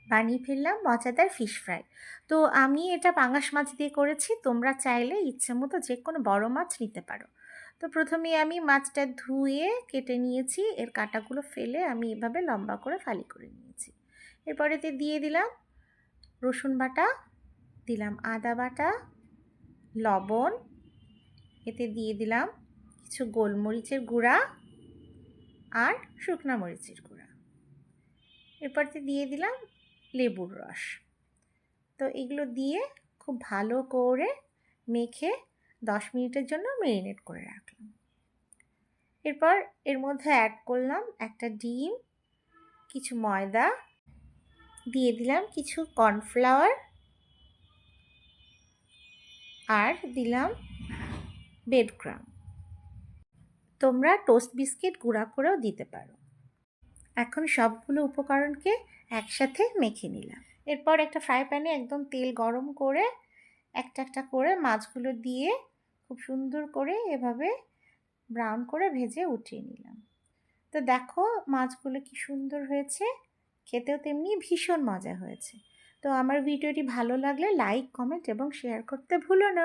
বানিয়ে ফেললাম মজাদার ফিশ ফ্রাই। তো আমি এটা পাঙাশ মাছ দিয়ে করেছি, তোমরা চাইলে ইচ্ছে মতো যে কোনো বড় মাছ নিতে পারো। তো প্রথমে আমি মাছটা ধুয়ে কেটে নিয়েছি, এর কাঁটাগুলো ফেলে আমি এভাবে লম্বা করে ফালি করে নিয়েছি। এরপরেতে দিয়ে দিলাম রসুন বাটা, দিলাম আদা বাটা, লবণ, এতে দিয়ে দিলাম কিছু গোলমরিচের গুঁড়া আর শুকনা মরিচের গুঁড়া। এরপরতে দিয়ে দিলাম লেবুর রস। তো এগুলো দিয়ে খুব ভালো করে মেখে 10 মিনিটের জন্য ম্যারিনেট করে রাখলাম। এরপর এর মধ্যে অ্যাড করলাম একটা ডিম, কিছু ময়দা, দিয়ে দিলাম কিছু কর্নফ্লাওয়ার আর দিলাম ব্রেড ক্রাম্ব। তোমরা টোস্ট বিস্কিট গুঁড়া করেও দিতে পারো। এখন সবগুলো উপকরণকে একসাথে মেখে নিলাম। এরপর একটা ফ্রাই প্যানে একদম তেল গরম করে একটা একটা করে মাছগুলো দিয়ে খুব সুন্দর করে এভাবে ব্রাউন করে ভেজে উঠিয়ে নিলাম। তো দেখো মাছগুলো কি সুন্দর হয়েছে, খেতেও তেমনি ভীষণ মজা হয়েছে। তো আমার ভিডিওটি ভালো লাগলে লাইক, কমেন্ট এবং শেয়ার করতে ভুলো না।